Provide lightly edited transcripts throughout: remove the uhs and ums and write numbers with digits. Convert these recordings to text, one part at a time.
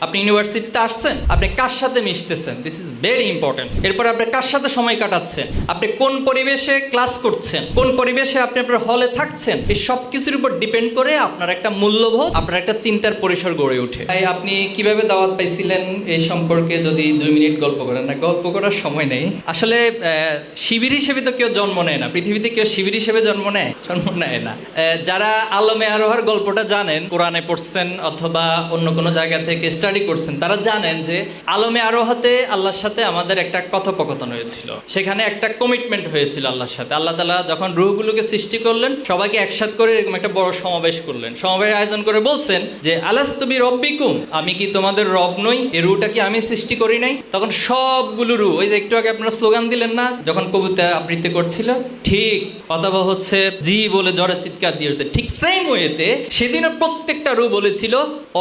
আপনি ইউনিভার্সিটিতে আসছেন, আপনি কার সাথে মিশতেছেন, দিস ইজ ভেরি ইম্পর্টেন্ট। এরপর আপনি কার সাথে সময় কাটাচ্ছেন, আপনি কোন পরিবেশে ক্লাস করছেন, কোন পরিবেশে আপনি আপনার হলে থাকছেন, এই সব কিছুর উপর ডিপেন্ড করে আপনার একটা মূল্যবোধ, আপনার একটা চিন্তার পরিসর গড়ে ওঠে। তাই আপনি কিভাবে দাওয়াত পাইছিলেন এই সম্পর্কে যদি 2 মিনিট গল্প করেন। না, গল্প করার সময় নেই আসলে। শিবির হিসেবে তো কেউ জন্ম নেয় না, পৃথিবীতে কেউ শিবির হিসেবে জন্ম নেয় না। যারা আলমে আরোহার গল্পটা জানেন, কোরআনে পড়ছেন অথবা অন্য কোনো জায়গা থেকে স্টাডি করছেন, তারা জানেন যে আলমে আরোহাতে আল্লাহর সাথে আমাদের একটা কথোপকথন হয়েছিল, সেখানে একটা কমিটমেন্ট হয়েছিল আল্লাহর সাথে। আল্লাহ তাআলা যখন রূহগুলোকে সৃষ্টি করলেন, সবাইকে একসাথ করে এরকম একটা বড় সমাবেশ করলেন, সমাবেশ আয়োজন করে বলছেন যে আলাস্তু বিরব্বিকুম, আমি কি তোমাদের রব নই? এই রূহটা কি আমি সৃষ্টি করি নাই? তখন সবগুলো রূহ, ওই যে একটু আগে আপনারা স্লোগান দিলেন না যখন কবিতা আবৃত্তি করছিল, ঠিক অথবা হচ্ছে জি বলে জোরে চিৎকার দিয়েছে, ঠিক সেম ওয়েতে সেদিনও প্রত্যেকটা রূহ বলেছিল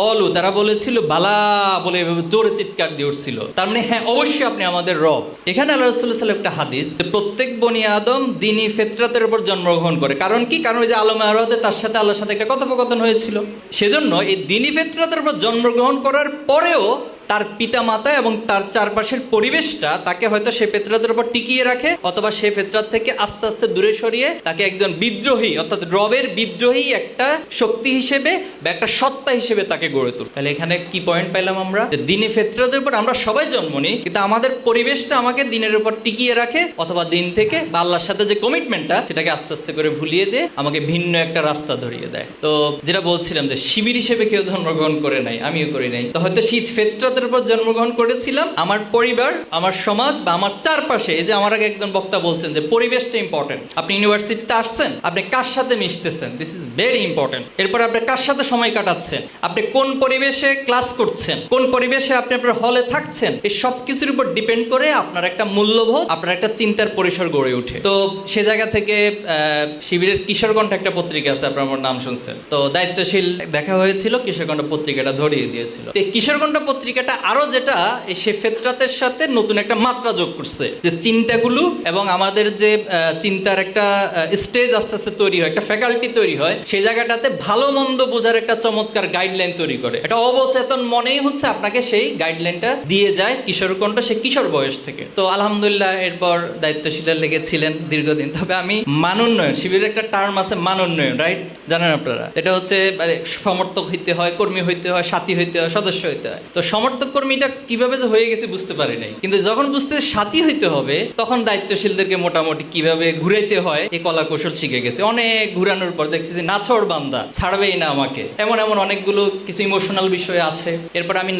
অলু, তারা বলেছিল বালা বলে এভাবে জোরে চিৎকার দিয়ে উঠছিল। তার মানে হ্যাঁ, অবশ্যই আপনি আমাদের রব। এখানে আল্লাহ রাসূলুল্লাহ সাল্লাল্লাহু আলাইহি ওয়াসাল্লাম একটা হাদিস, প্রত্যেক বনি আদম দ্বীনি ফিতরাতের উপর জন্মগ্রহণ করে। কারণ কি? কারণ ওই যে আলমে আরোহাতে তার সাথে আল্লাহর সাথে একটা কথোপকথন হয়েছিল। সেজন্য এই দ্বীনি ফিতরাতের উপর জন্মগ্রহণ করার পরেও তার পিতা মাতা এবং তার চারপাশের পরিবেশটা তাকে হয়তো সে ফিতরাতের উপর টিকিয়ে রাখে, অথবা সে ফিতরাত থেকে আস্তে আস্তে দূরে সরিয়ে তাকে একজন বিদ্রোহী, অর্থাৎ রবের বিদ্রোহী একটা শক্তি হিসেবে বা একটা সত্তা হিসেবে তাকে গড়ে তোলে। তাহলে এখানে কি পয়েন্ট পাইলাম আমরা? দিনে ফিতরাতের উপর আমরা সবাই জন্ম নিই, কিন্তু আমাদের পরিবেশটা আমাকে দিনের উপর টিকিয়ে রাখে, অথবা দিন থেকে বা আল্লাহর সাথে যে কমিটমেন্টটা সেটাকে আস্তে আস্তে করে ভুলিয়ে দিয়ে আমাকে ভিন্ন একটা রাস্তা ধরিয়ে দেয়। তো যেটা বলছিলাম যে শিবির হিসেবে কেউ জন্মগ্রহণ করে নাই, আমিও করি নাই। তো হয়তো শীত ফিতরাত উপর জন্মগ্রহণ করেছিলাম, আমার পরিবার, আমার সমাজ বা আমার চারপাশে, এই যে আমার আগে একজন বক্তা বলছেন যে পরিবেশটা ইম্পর্টেন্ট। আপনি ইউনিভার্সিটিতে আসছেন, আপনি কার সাথে মিশতেছেন, দিস ইজ ভেরি ইম্পর্টেন্ট। এরপর আপনি কার সাথে সময় কাটাচ্ছেন, আপনি কোন পরিবেশে ক্লাস করছেন, কোন পরিবেশে আপনি আপনার হলে থাকছেন, এই সব কিছুর উপর ডিপেন্ড করে আপনার একটা মূল্যবোধ, আপনার একটা চিন্তার পরিসর গড়ে ওঠে। তো সে জায়গা থেকে শিবিরের কিশোরকণ্ঠ একটা পত্রিকা আছে, আপনার আমার নাম শুনছেন, তো দায়িত্বশীল দেখা হয়েছিল, কিশোরকণ্ঠ পত্রিকাটা ধরিয়ে দিয়েছিল। এই কিশোরকণ্ঠ পত্রিকাটা আরো যেটা সে ফিতরাতের সাথে নতুন একটা মাত্রা যোগ করছে, যে চিন্তাগুলো এবং আমাদের যে চিন্তার একটা স্টেজ আস্তে আস্তে তৈরি হয়, একটা ফ্যাকাল্টি তৈরি হয়, সেই জায়গাটাতে ভালো মন্দ বোঝার একটা চমৎকার গাইডলাইন তৈরি করে। এটা অবচেতন মনেই হচ্ছে আপনাকে সেই গাইডলাইনটা দিয়ে যায় কিশোরকণ্ঠ, সে কিশোর বয়স থেকে। তো আলহামদুলিল্লাহ এরপর দায়িত্বশীলের লেগেছিলেন দীর্ঘদিন। তবে আমি মান উন্নয়ন, শিবিরের একটা টার্ম আছে মান উন্নয়ন, রাইট? জানেন আপনারা? এটা হচ্ছে সমর্থক হইতে হয়, কর্মী হইতে হয়, সাথী হইতে হয়, সদস্য হইতে হয়। তো সমর্থক কর্মীটা কিভাবে যে হয়ে গেছে বুঝতে পারি নাই, কিন্তু যখন বুঝতে সাথী হইতে হবে তখন দায়িত্বশীলদেরকে মোটামুটি কিভাবে ঘুরাইতে হয় এই কলা কৌশল শিখে গেছে। অনেক ঘুরানোর পর দেখছি যে নাছড় বান্দা, ছাড়বেই না আমাকে, এমন এমন অনেকগুলো কিছু ইমোশনাল বিষয় আছে। এরপর আমি